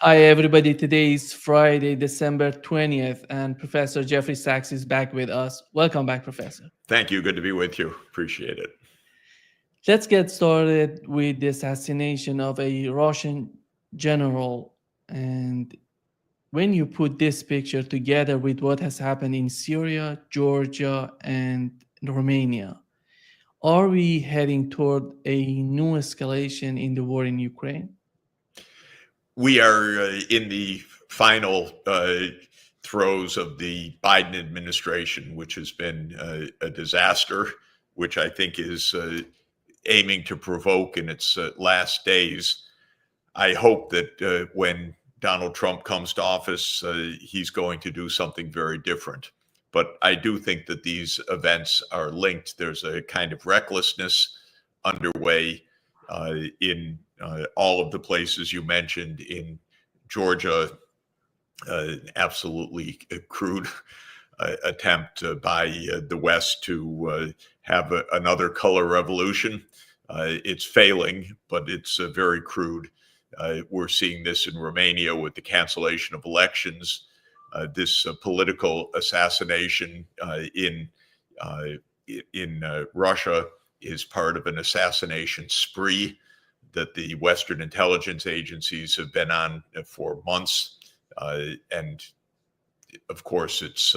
Hi, everybody. Today is Friday, December 20th, and Professor Jeffrey Sachs is back with us. Welcome back, Professor. Thank you. Good to be with you. Appreciate it. Let's get started with the assassination of a Russian general. And when you put this picture together with what has happened in Syria, Georgia, and Romania, are we heading toward a new escalation in the war in Ukraine? We are in the final throes of the Biden administration, which has been a disaster, which I think is aiming to provoke in its last days. I hope that when Donald Trump comes to office, he's going to do something very different. But I do think that these events are linked. There's a kind of recklessness underway in all of the places you mentioned. In Georgia, absolutely crude attempt by the West to have another color revolution. It's failing, but it's very crude. We're seeing this in Romania with the cancellation of elections. This political assassination in Russia is part of an assassination spree that the Western intelligence agencies have been on for months. And of course, it's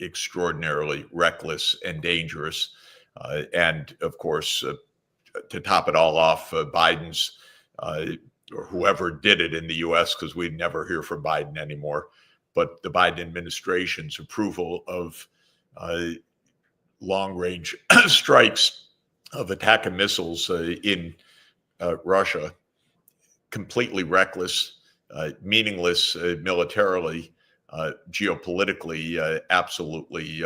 extraordinarily reckless and dangerous. And of course, to top it all off, Biden's, or whoever did it in the US, because we never hear from Biden anymore, but the Biden administration's approval of long-range strikes of attack and missiles in Russia, completely reckless, meaningless militarily, geopolitically, absolutely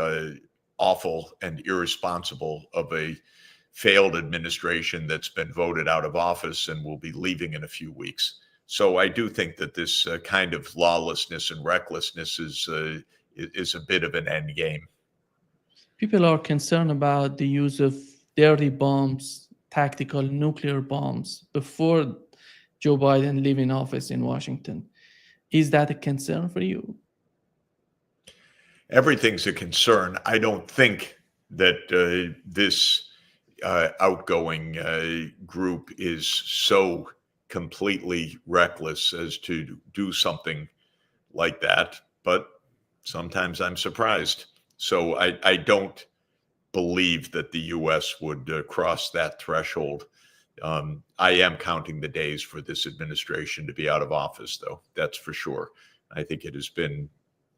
awful and irresponsible of a failed administration that's been voted out of office and will be leaving in a few weeks. So I do think that this kind of lawlessness and recklessness is a bit of an end game. People are concerned about the use of dirty bombs, tactical nuclear bombs, before Joe Biden leaving office in Washington. Is that a concern for you? Everything's a concern. I don't think that this outgoing group is so completely reckless as to do something like that, but sometimes I'm surprised. So I don't believe that the U.S. would cross that threshold. I am counting the days for this administration to be out of office, though, that's for sure. I think it has been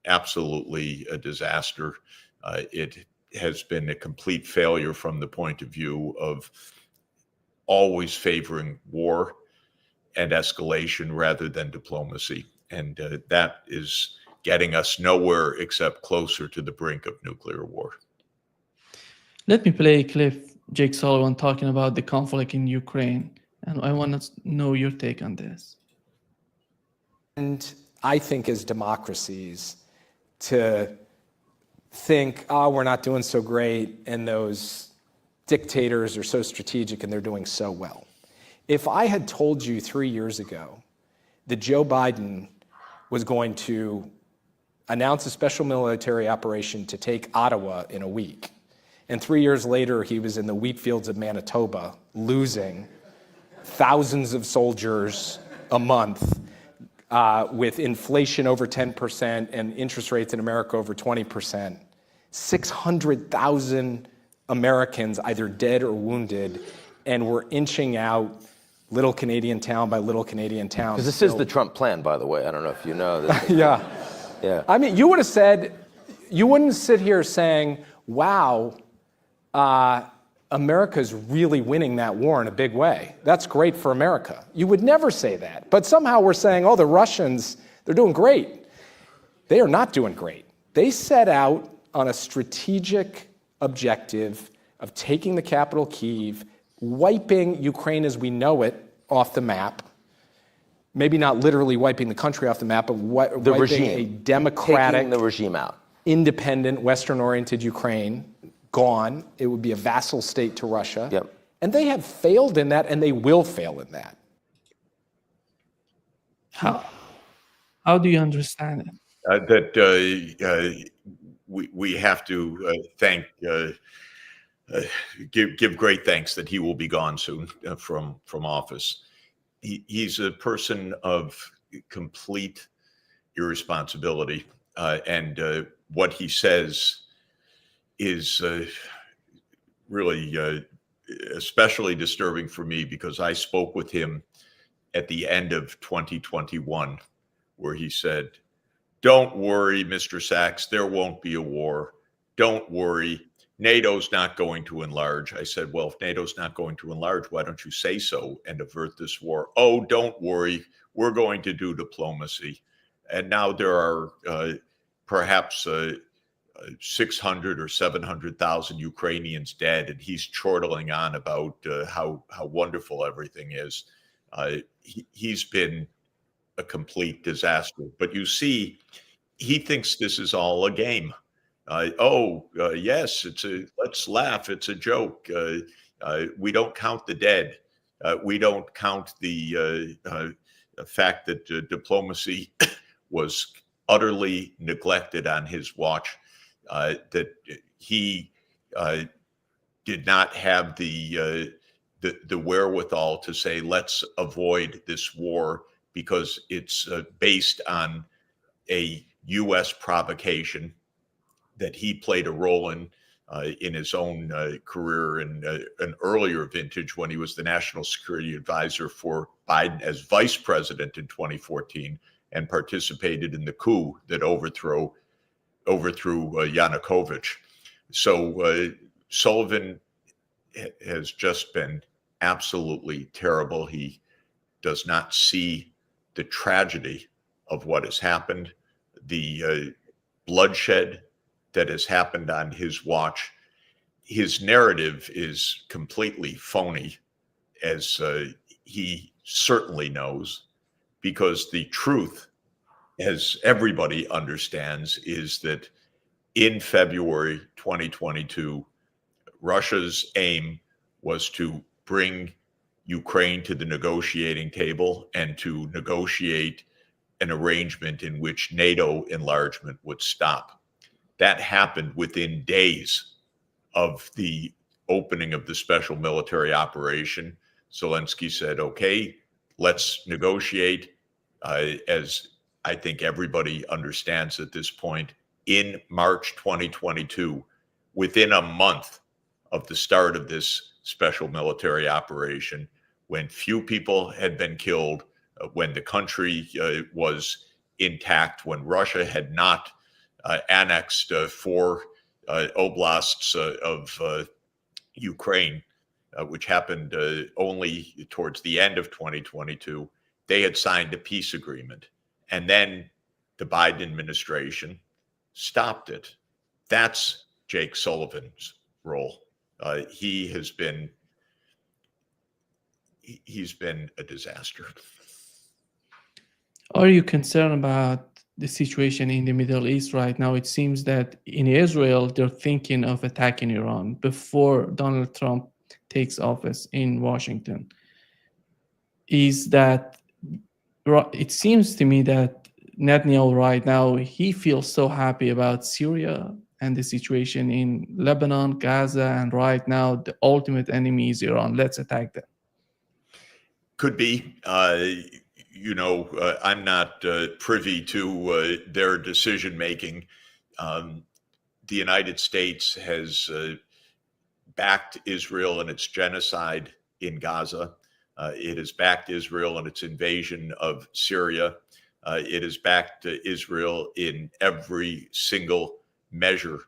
absolutely a disaster. It has been a complete failure from the point of view of always favoring war and escalation rather than diplomacy. And that is getting us nowhere except closer to the brink of nuclear war. Let me play a clip, Jake Sullivan talking about the conflict in Ukraine, and I want to know your take on this. And I think as democracies, to think, oh, we're not doing so great, and those dictators are so strategic and they're doing so well. If I had told you 3 years ago that Joe Biden was going to announce a special military operation to take Ottawa in a week, and 3 years later he was in the wheat fields of Manitoba, losing thousands of soldiers a month, with inflation over 10% and interest rates in America over 20%, 600,000 Americans either dead or wounded, and we're inching out little Canadian town by little Canadian town. Because this is the Trump plan, by the way. I don't know if you know this. Yeah. Yeah. I mean, you would have said, you wouldn't sit here saying, wow, America's really winning that war in a big way. That's great for America. You would never say that. But somehow we're saying, oh, the Russians, they're doing great. They are not doing great. They set out on a strategic objective of taking the capital, Kyiv, wiping Ukraine as we know it off the map. Maybe not literally wiping the country off the map, but wiping a democratic, taking the regime out, independent, Western-oriented Ukraine. Gone. It would be a vassal state to Russia. Yep. And they have failed in that, and they will fail in that. How do you understand it? We have to give great thanks that he will be gone soon from office. He's a person of complete irresponsibility, and what he says is really especially disturbing for me, because I spoke with him at the end of 2021, where he said, "Don't worry, Mr. Sachs, there won't be a war. Don't worry. NATO's not going to enlarge." I said, "Well, if NATO's not going to enlarge, why don't you say so and avert this war?" "Oh, don't worry. We're going to do diplomacy." And now there are perhaps 600 or 700,000 Ukrainians dead, and he's chortling on about how wonderful everything is. He's been a complete disaster. But you see, he thinks this is all a game. Yes, let's laugh. It's a joke. We don't count the dead. We don't count the fact that diplomacy was utterly neglected on his watch, that he did not have the wherewithal to say, let's avoid this war because it's based on a U.S. provocation that he played a role in his own career in an earlier vintage, when he was the national security advisor for Biden as vice president in 2014 and participated in the coup that overthrew Yanukovych. So Sullivan has just been absolutely terrible. He does not see the tragedy of what has happened, the bloodshed that has happened on his watch. His narrative is completely phony, as he certainly knows, because the truth, as everybody understands, is that in February 2022, Russia's aim was to bring Ukraine to the negotiating table and to negotiate an arrangement in which NATO enlargement would stop. That happened within days of the opening of the special military operation. Zelensky said, okay, let's negotiate. As I think everybody understands at this point, in March 2022, within a month of the start of this special military operation, when few people had been killed, when the country was intact, when Russia had not annexed 4 oblasts of Ukraine, which happened only towards the end of 2022, they had signed a peace agreement. And then the Biden administration stopped it. That's Jake Sullivan's role. He's been a disaster. Are you concerned about the situation in the Middle East right now? It seems that in Israel, they're thinking of attacking Iran before Donald Trump takes office in Washington. It seems to me that Netanyahu right now, he feels so happy about Syria and the situation in Lebanon, Gaza, and right now the ultimate enemy is Iran. Let's attack them. Could be. I'm not privy to their decision making. The United States has backed Israel in its genocide in Gaza. It has backed Israel in its invasion of Syria. It has backed Israel in every single measure.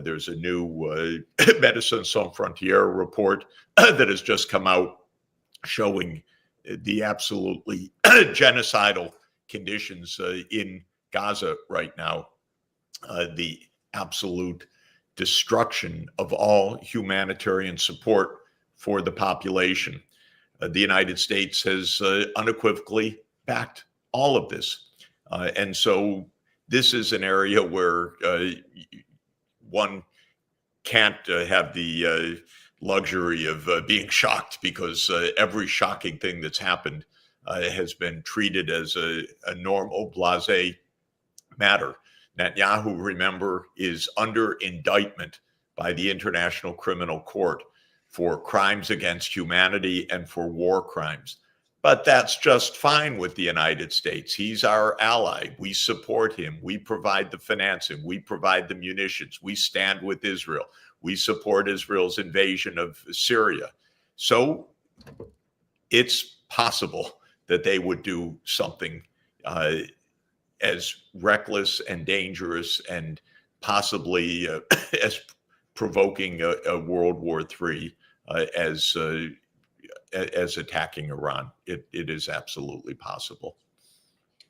There's a new Médecins Sans Frontières report that has just come out showing the absolutely genocidal conditions in Gaza right now, the absolute destruction of all humanitarian support for the population. The United States has unequivocally backed all of this. And so this is an area where one can't have the luxury of being shocked, because every shocking thing that's happened has been treated as a normal, blasé matter. Netanyahu, remember, is under indictment by the International Criminal Court for crimes against humanity and for war crimes. But that's just fine with the United States. He's our ally. We support him. We provide the financing. We provide the munitions. We stand with Israel. We support Israel's invasion of Syria. So it's possible that they would do something as reckless and dangerous and possibly as provoking a World War III as attacking Iran. It is absolutely possible.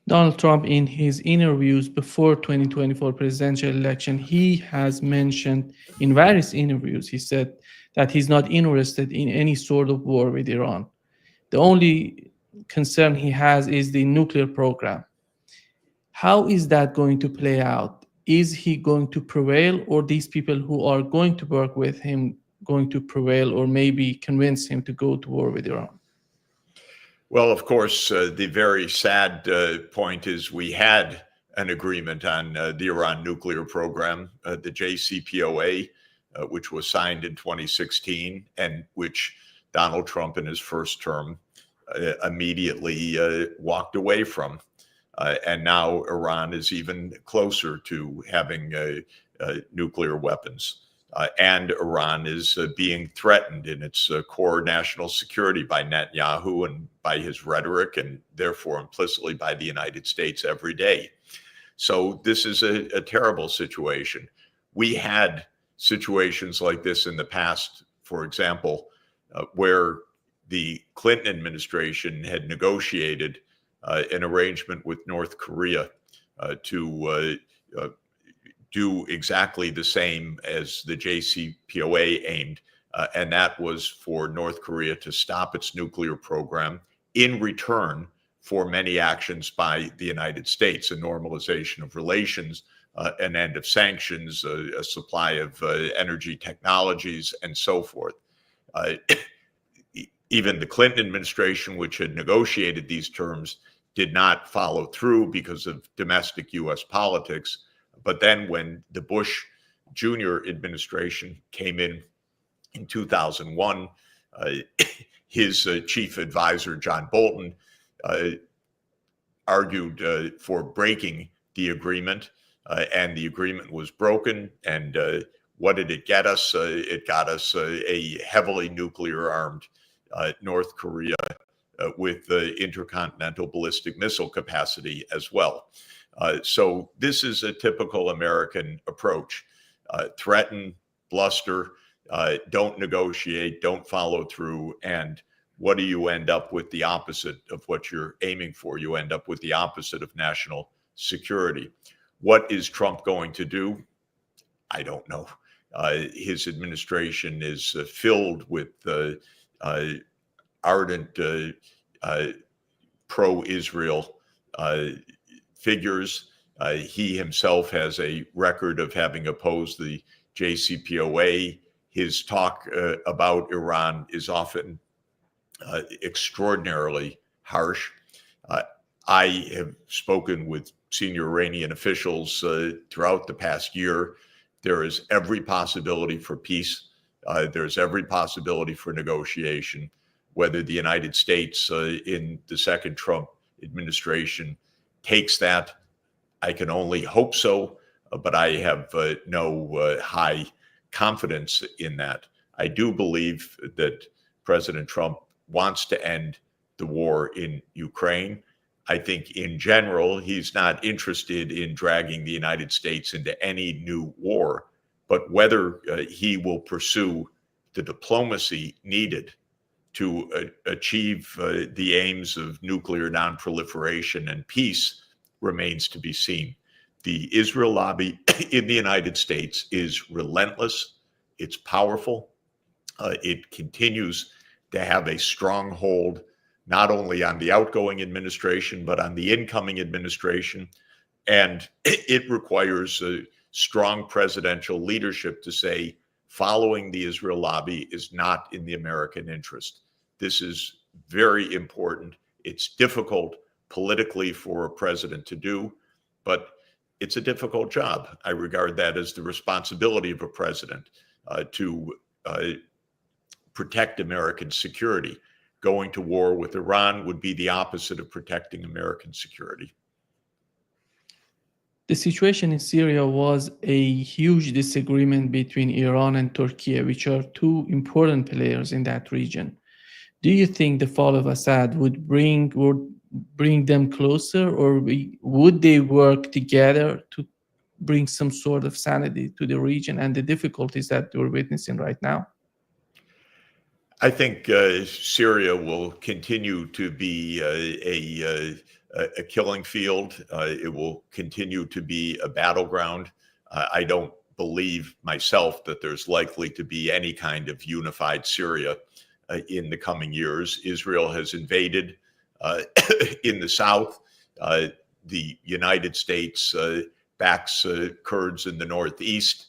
Donald Trump, in his interviews before 2024 presidential election, he has mentioned in various interviews, he said that he's not interested in any sort of war with Iran. The only concern he has is the nuclear program. How is that going to play out? Is he going to prevail, or these people who are going to work with him going to prevail, or maybe convince him to go to war with Iran? Well, of course, the very sad point is we had an agreement on the Iran nuclear program, the JCPOA, which was signed in 2016 and which Donald Trump in his first term immediately walked away from. And now Iran is even closer to having nuclear weapons. And Iran is being threatened in its core national security by Netanyahu and by his rhetoric, and therefore implicitly by the United States every day. So this is a terrible situation. We had situations like this in the past, for example, where the Clinton administration had negotiated an arrangement with North Korea to do exactly the same as the JCPOA aimed, and that was for North Korea to stop its nuclear program in return for many actions by the United States, a normalization of relations, an end of sanctions, a supply of energy technologies, and so forth. Even the Clinton administration, which had negotiated these terms, did not follow through because of domestic U.S. politics. But then when the Bush Jr. administration came in 2001, his chief advisor, John Bolton, argued for breaking the agreement, and the agreement was broken. And what did it get us? It got us a heavily nuclear armed North Korea with intercontinental ballistic missile capacity as well. So this is a typical American approach. Threaten, bluster, don't negotiate, don't follow through. And what do you end up with? The opposite of what you're aiming for. You end up with the opposite of national security. What is Trump going to do? I don't know. His administration is filled with ardent pro-Israel figures. He himself has a record of having opposed the JCPOA. His talk about Iran is often extraordinarily harsh. I have spoken with senior Iranian officials throughout the past year. There is every possibility for peace. There's every possibility for negotiation. Whether the United States in the second Trump administration takes that, I can only hope so, but I have no high confidence in that. I do believe that President Trump wants to end the war in Ukraine. I think in general, he's not interested in dragging the United States into any new war, but whether he will pursue the diplomacy needed to achieve the aims of nuclear nonproliferation and peace remains to be seen. The Israel lobby in the United States is relentless. It's powerful. It continues to have a strong hold, not only on the outgoing administration, but on the incoming administration. And it requires a strong presidential leadership to say, following the Israel lobby is not in the American interest. This is very important. It's difficult politically for a president to do, but it's a difficult job. I regard that as the responsibility of a president to protect American security. Going to war with Iran would be the opposite of protecting American security. The situation in Syria was a huge disagreement between Iran and Turkey, which are two important players in that region. Do you think the fall of Assad would bring them closer, or would they work together to bring some sort of sanity to the region and the difficulties that we're witnessing right now? I think Syria will continue to be a killing field. It will continue to be a battleground. I don't believe myself that there's likely to be any kind of unified Syria in the coming years. Israel has invaded in the south. The United States backs Kurds in the northeast.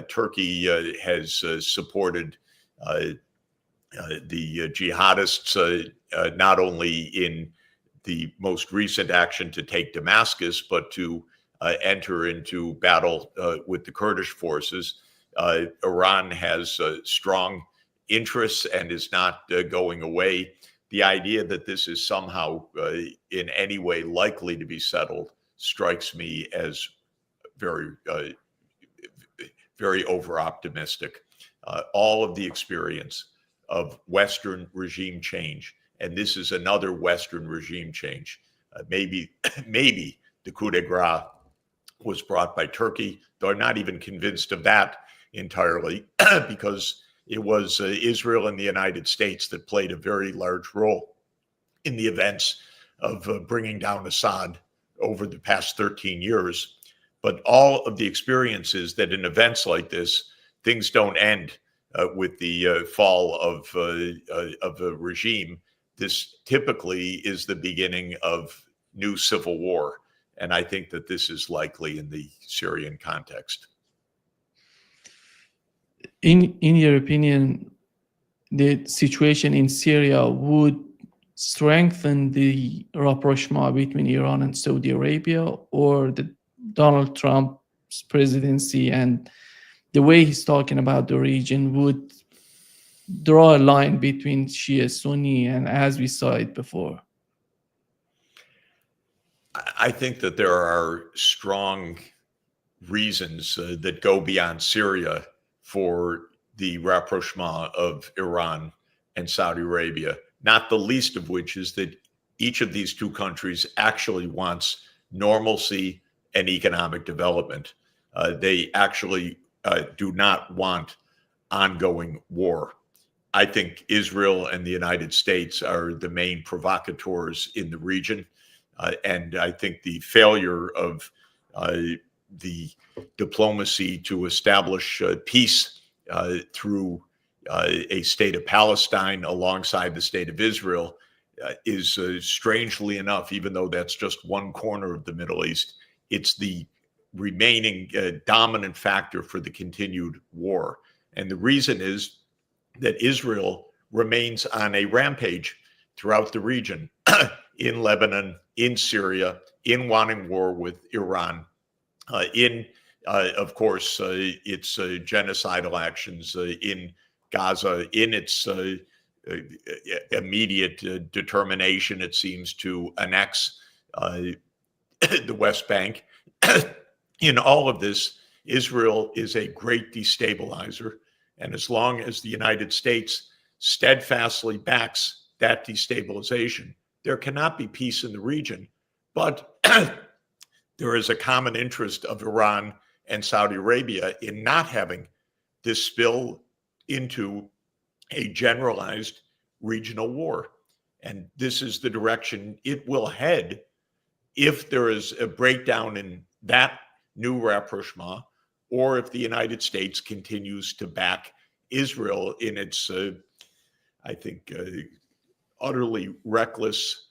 Turkey has supported the jihadists, not only in the most recent action to take Damascus, but to enter into battle with the Kurdish forces. Iran has strong interests and is not going away. The idea that this is somehow in any way likely to be settled strikes me as very, very over-optimistic. All of the experience of Western regime change, and this is another Western regime change. Maybe the coup de grace was brought by Turkey, though I'm not even convinced of that entirely, because it was Israel and the United States that played a very large role in the events of bringing down Assad over the past 13 years. But all of the experiences that in events like this, things don't end with the fall of a regime. This typically is the beginning of new civil war. And I think that this is likely in the Syrian context. In your opinion, the situation in Syria would strengthen the rapprochement between Iran and Saudi Arabia, or the Donald Trump's presidency and the way he's talking about the region would draw a line between Shia Sunni, and as we saw it before? I think that there are strong reasons that go beyond Syria for the rapprochement of Iran and Saudi Arabia, not the least of which is that each of these two countries actually wants normalcy and economic development. They actually do not want ongoing war. I think Israel and the United States are the main provocateurs in the region. And I think the failure of the diplomacy to establish peace through a state of Palestine alongside the state of Israel is strangely enough, even though that's just one corner of the Middle East, it's the remaining dominant factor for the continued war. And the reason is that Israel remains on a rampage throughout the region, in Lebanon, in Syria, in wanting war with Iran, of course, its genocidal actions in Gaza, in its immediate determination, it seems, to annex the West Bank. In all of this, Israel is a great destabilizer. And as long as the United States steadfastly backs that destabilization, there cannot be peace in the region. But there is a common interest of Iran and Saudi Arabia in not having this spill into a generalized regional war. And this is the direction it will head if there is a breakdown in that new rapprochement, or if the United States continues to back Israel in its, I think, utterly reckless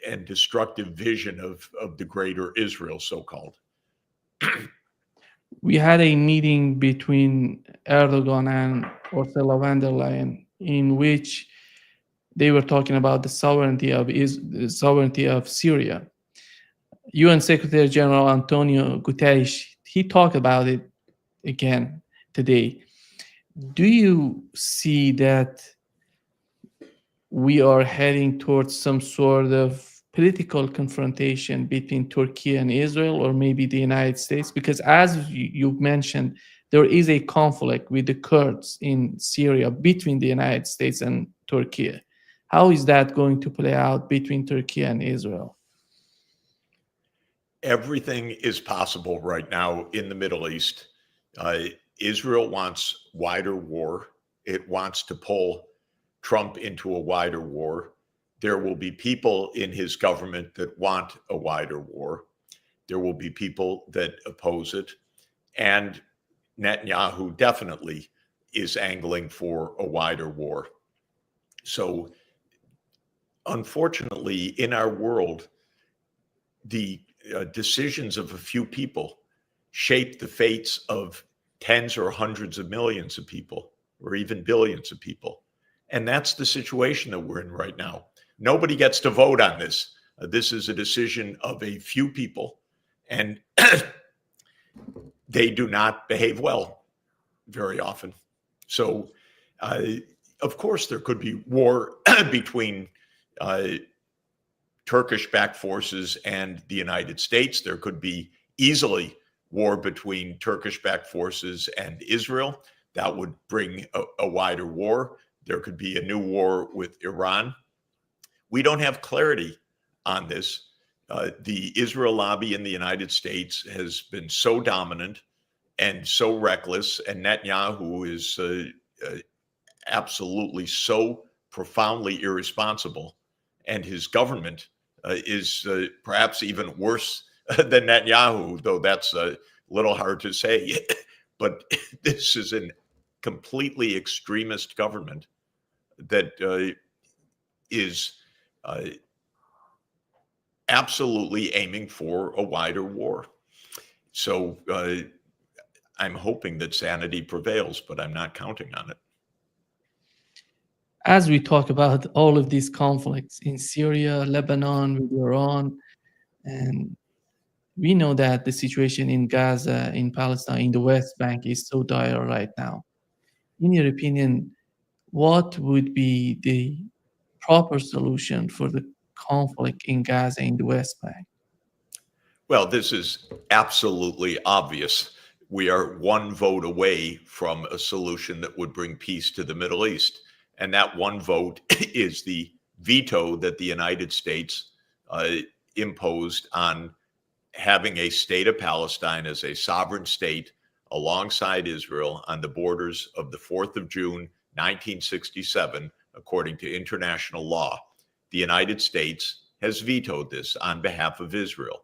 and destructive vision of the greater Israel, so-called. We had a meeting between Erdogan and Ursula von der Leyen in which they were talking about the sovereignty of Syria. UN Secretary General Antonio Guterres, he talked about it again today. Do you see that we are heading towards some sort of political confrontation between Turkey and Israel, or maybe the United States? Because as you've mentioned, there is a conflict with the Kurds in Syria between the United States and Turkey. How is that going to play out between Turkey and Israel? Everything is possible right now in the Middle East. Israel wants wider war. It wants to pull Trump into a wider war. There will be people in his government that want a wider war. There will be people that oppose it. And Netanyahu definitely is angling for a wider war. So, unfortunately, in our world, the decisions of a few people shape the fates of tens or hundreds of millions of people, or even billions of people. And that's the situation that we're in right now. Nobody gets to vote on this. This is a decision of a few people, and they do not behave well very often. So, of course, there could be war between Turkish-backed forces and the United States. There could be easily war between Turkish-backed forces and Israel. That would bring a wider war. There could be a new war with Iran. We don't have clarity on this. The Israel lobby in the United States has been so dominant and so reckless, and Netanyahu is absolutely so profoundly irresponsible, and his government is perhaps even worse than Netanyahu, though that's a little hard to say. But this is a completely extremist government that is absolutely aiming for a wider war. So I'm hoping that sanity prevails, but I'm not counting on it. As we talk about all of these conflicts in Syria, Lebanon, with Iran, and we know that the situation in Gaza, in Palestine, in the West Bank is so dire right now. In your opinion, what would be the proper solution for the conflict in Gaza, in the West Bank? Well, this is absolutely obvious. We are one vote away from a solution that would bring peace to the Middle East. And that one vote is the veto that the United States imposed on having a state of Palestine as a sovereign state alongside Israel on the borders of the 4th of June, 1967, according to international law. The United States has vetoed this on behalf of Israel.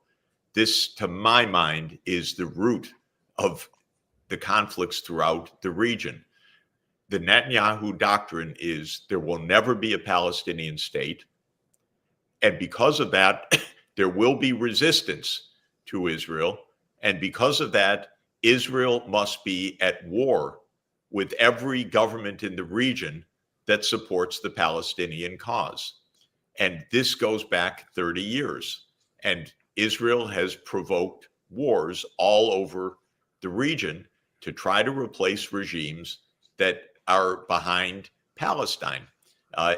This, to my mind, is the root of the conflicts throughout the region. The Netanyahu doctrine is there will never be a Palestinian state. And because of that, there will be resistance to Israel. And because of that, Israel must be at war with every government in the region that supports the Palestinian cause. And this goes back 30 years. And Israel has provoked wars all over the region to try to replace regimes that are behind Palestine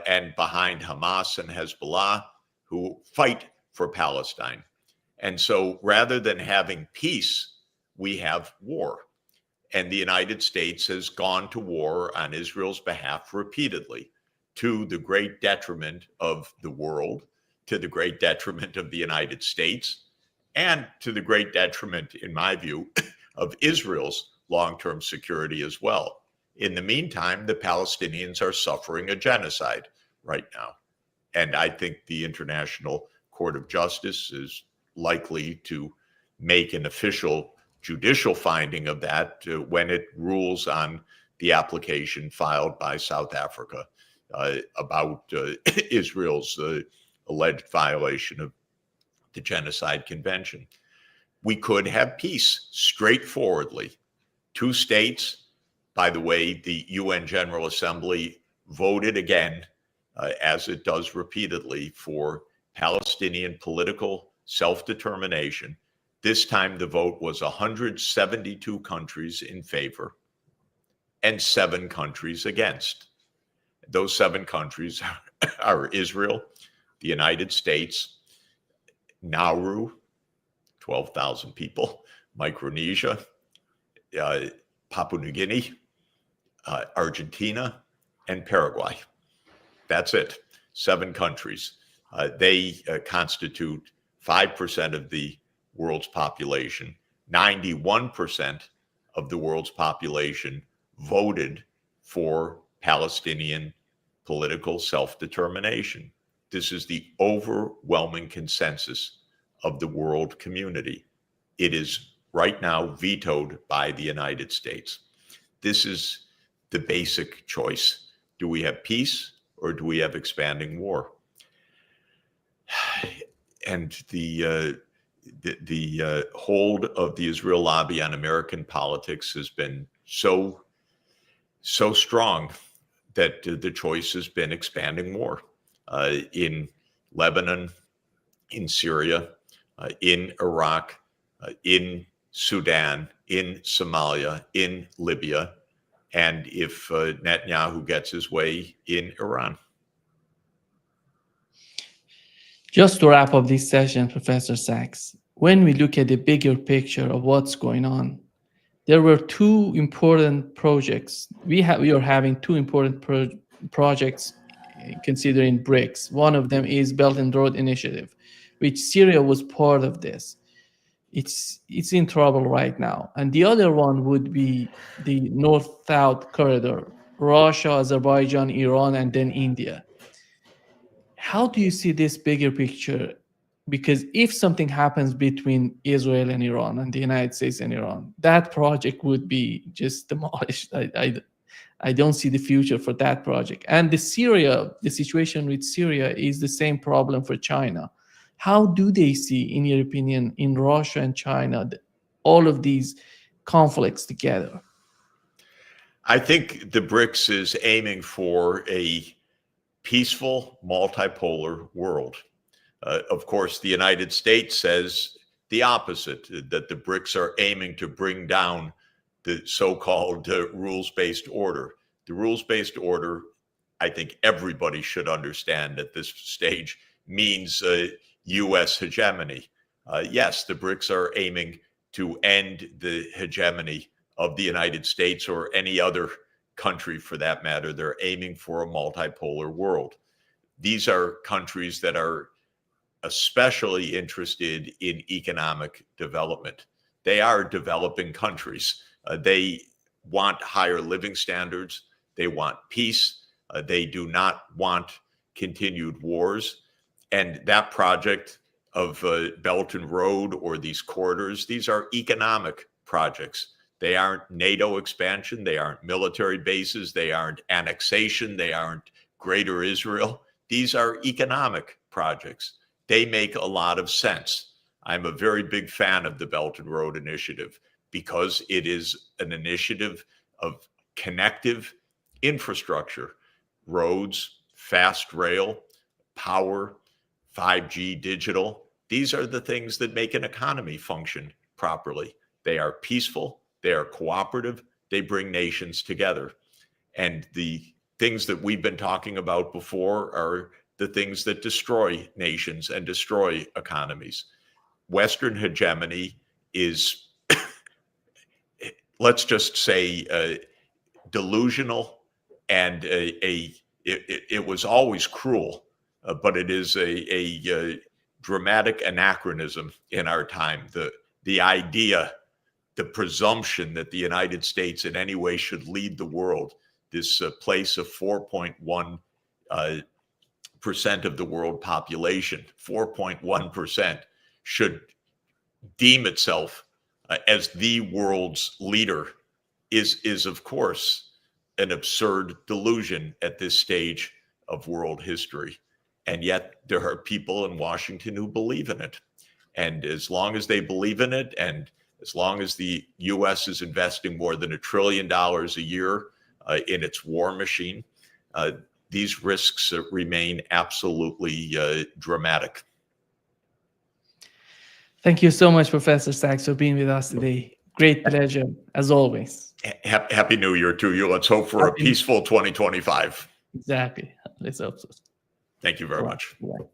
and behind Hamas and Hezbollah, who fight for Palestine. And so rather than having peace, we have war. And the United States has gone to war on Israel's behalf repeatedly, to the great detriment of the world, to the great detriment of the United States, and to the great detriment, in my view, of Israel's long-term security as well. In the meantime, the Palestinians are suffering a genocide right now. And I think the International Court of Justice is likely to make an official judicial finding of that when it rules on the application filed by South Africa about Israel's alleged violation of the Genocide Convention. We could have peace straightforwardly. Two states. By the way, the UN General Assembly voted again as it does repeatedly, for Palestinian political self-determination. This time the vote was 172 countries in favor and 7 countries against. Those 7 countries are Israel, the United States, Nauru, 12,000 people, Micronesia, Papua New Guinea, Argentina, and Paraguay. That's it, 7 countries. They constitute 5% of the world's population. 91% of the world's population voted for Palestinian political self-determination. This is the overwhelming consensus of the world community. It is right now vetoed by the United States. This is the basic choice. Do we have peace or do we have expanding war? And the hold of the Israel lobby on American politics has been so strong that the choice has been expanding war in Lebanon, in Syria, in Iraq, in Sudan, in Somalia, in Libya, and if Netanyahu gets his way, in Iran. Just to wrap up this session, Professor Sachs, when we look at the bigger picture of what's going on, there were 2 important projects. We are having 2 important projects considering BRICS. One of them is Belt and Road Initiative, which Syria was part of this. It's in trouble right now. And the other one would be the North-South corridor, Russia, Azerbaijan, Iran, and then India. How do you see this bigger picture? Because if something happens between Israel and Iran and the United States and Iran, that project would be just demolished. I don't see the future for that project. And the situation with Syria is the same problem for China. How do they see, in your opinion, in Russia and China, all of these conflicts together? I think the BRICS is aiming for a peaceful, multipolar world. Of course, the United States says the opposite, that the BRICS are aiming to bring down the so-called rules-based order. The rules-based order, I think everybody should understand at this stage, means U.S. hegemony. Yes, the BRICS are aiming to end the hegemony of the United States or any other country for that matter. They're aiming for a multipolar world. These are countries that are especially interested in economic development. They are developing countries. They want higher living standards. They want peace. They do not want continued wars. And that project of Belt and Road or these corridors, these are economic projects. They aren't NATO expansion. They aren't military bases. They aren't annexation. They aren't Greater Israel. These are economic projects. They make a lot of sense. I'm a very big fan of the Belt and Road Initiative because it is an initiative of connective infrastructure, roads, fast rail, power, 5G digital. These are the things that make an economy function properly. They are peaceful, they are cooperative, they bring nations together. And the things that we've been talking about before are the things that destroy nations and destroy economies. Western hegemony is, let's just say, delusional, and it was always cruel, but it is a dramatic anachronism in our time. The idea, the presumption that the United States in any way should lead the world, this place of 4.1% of the world population, 4.1%, should deem itself as the world's leader is of course an absurd delusion at this stage of world history. And yet there are people in Washington who believe in it. And as long as they believe in it, and as long as the US is investing more than $1 trillion a year in its war machine, these risks remain absolutely dramatic. Thank you so much, Professor Sachs, for being with us today. Great pleasure, as always. Happy New Year to you. Let's hope for a peaceful 2025. Exactly. Let's hope so. Thank you very Bye. much. Bye.